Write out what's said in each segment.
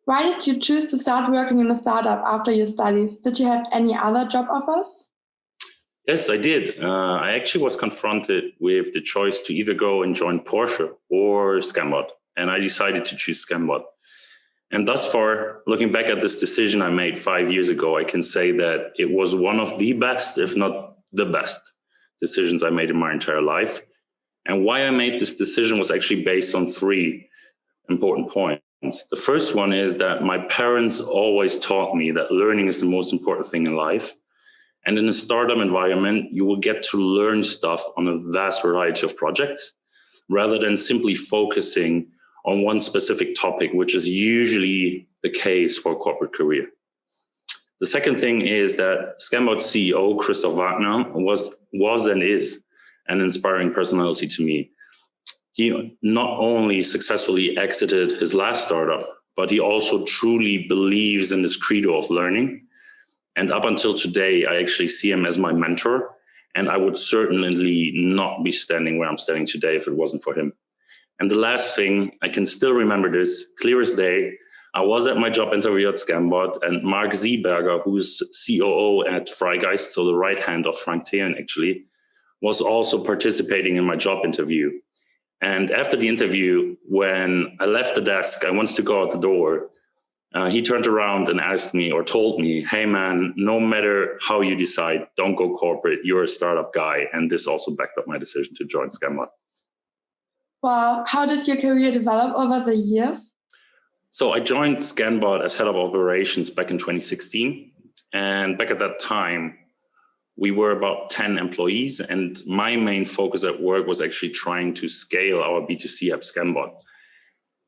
Why did you choose to start working in a startup after your studies? Did you have any other job offers? Yes, I did. I actually was confronted with the choice to either go and join Porsche or Scanbot, and I decided to choose Scanbot. And thus far, looking back at this decision I made 5 years ago, I can say that it was one of the best, if not the best, decisions I made in my entire life. And why I made this decision was actually based on 3 important points. The first one is that my parents always taught me that learning is the most important thing in life. And in a startup environment, you will get to learn stuff on a vast variety of projects rather than simply focusing on one specific topic, which is usually the case for a corporate career. The second thing is that Scanbot's CEO, Christoph Wagner, was and is an inspiring personality to me. He not only successfully exited his last startup, but he also truly believes in this credo of learning. And up until today, I actually see him as my mentor. And I would certainly not be standing where I'm standing today if it wasn't for him. And the last thing, I can still remember this clear as day. I was at my job interview at Scanbot, and Mark Zieberger, who's COO at Freigeist, so the right hand of Frank Thelen actually, was also participating in my job interview. And after the interview, when I left the desk, I wanted to go out the door. He turned around and asked me or told me, hey man, no matter how you decide, don't go corporate. You're a startup guy. And this also backed up my decision to join Scanbot. Well, how did your career develop over the years? So I joined Scanbot as head of operations back in 2016. And back at that time, we were about 10 employees, and my main focus at work was actually trying to scale our B2C app Scanbot.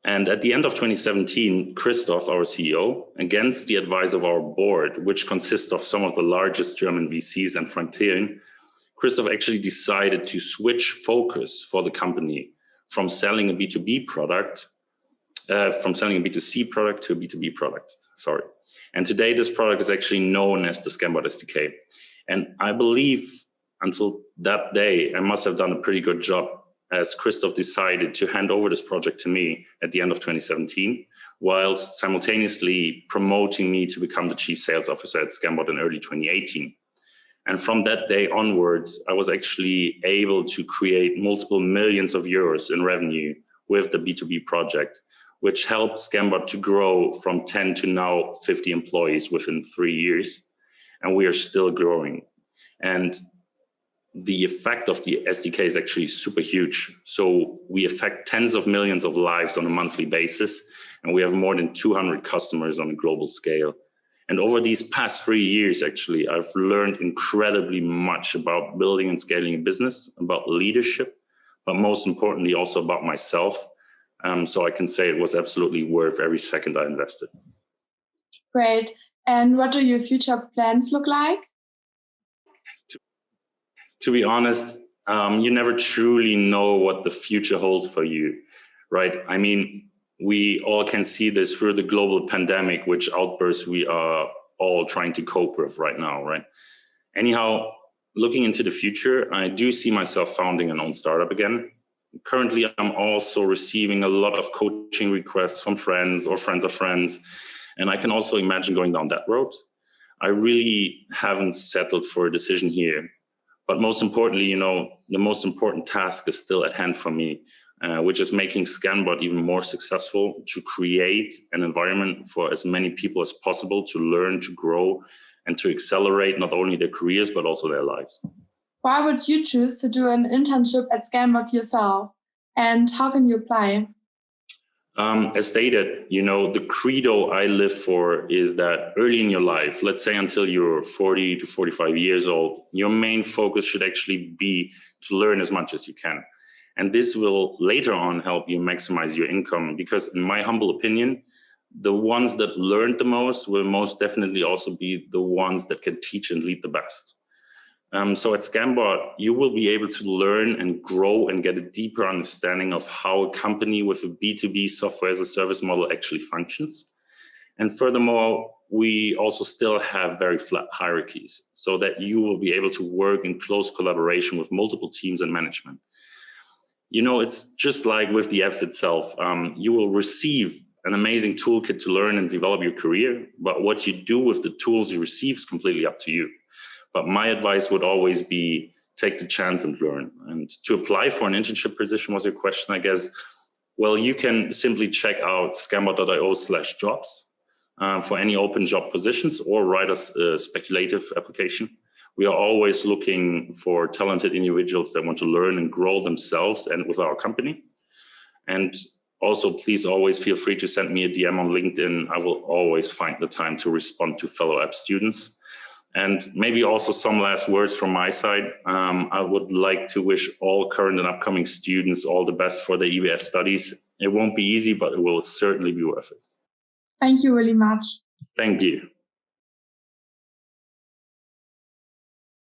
And at the end of 2017, Christoph, our CEO, against the advice of our board, which consists of some of the largest German VCs and Frank Thelen, Christoph actually decided to switch focus for the company from selling a B2B product, from selling a B2C product to a B2B product, And today this product is actually known as the Scanbot SDK. And I believe until that day, I must have done a pretty good job as Christoph decided to hand over this project to me at the end of 2017, whilst simultaneously promoting me to become the chief sales officer at Scanbot in early 2018. And from that day onwards, I was actually able to create multiple millions of euros in revenue with the B2B project, which helped Scanbot to grow from 10 to now 50 employees within 3 years. And we are still growing. And the effect of the SDK is actually super huge. So we affect tens of millions of lives on a monthly basis, and we have more than 200 customers on a global scale. And over these past 3 years, actually, I've learned incredibly much about building and scaling a business, about leadership, but most importantly, also about myself. So I can say it was absolutely worth every second I invested. Great. And what do your future plans look like? To be honest, you never truly know what the future holds for you, right? I mean, we all can see this through the global pandemic, which outbursts we are all trying to cope with right now, right? Anyhow, looking into the future, I do see myself founding an own startup again. Currently, I'm also receiving a lot of coaching requests from friends or friends of friends. And I can also imagine going down that road. I really haven't settled for a decision here. But most importantly, the most important task is still at hand for me, which is making Scanbot even more successful, to create an environment for as many people as possible to learn, to grow, and to accelerate not only their careers, but also their lives. Why would you choose to do an internship at Scanbot yourself? And how can you apply? As stated, the credo I live for is that early in your life, let's say until you're 40 to 45 years old, your main focus should actually be to learn as much as you can. And this will later on help you maximize your income, because in my humble opinion, the ones that learned the most will most definitely also be the ones that can teach and lead the best. So at Scanbot, you will be able to learn and grow and get a deeper understanding of how a company with a B2B software as a service model actually functions. And furthermore, we also still have very flat hierarchies, so that you will be able to work in close collaboration with multiple teams and management. It's just like with the apps itself. You will receive an amazing toolkit to learn and develop your career, but what you do with the tools you receive is completely up to you. But my advice would always be take the chance and learn. And to apply for an internship position was your question, I guess. Well, you can simply check out scanbot.io/jobs for any open job positions, or write us a speculative application. We are always looking for talented individuals that want to learn and grow themselves and with our company. And also, please always feel free to send me a DM on LinkedIn. I will always find the time to respond to fellow app students. And maybe also some last words from my side. I would like to wish all current and upcoming students all the best for their EBS studies. It won't be easy, but it will certainly be worth it. Thank you really much. Thank you.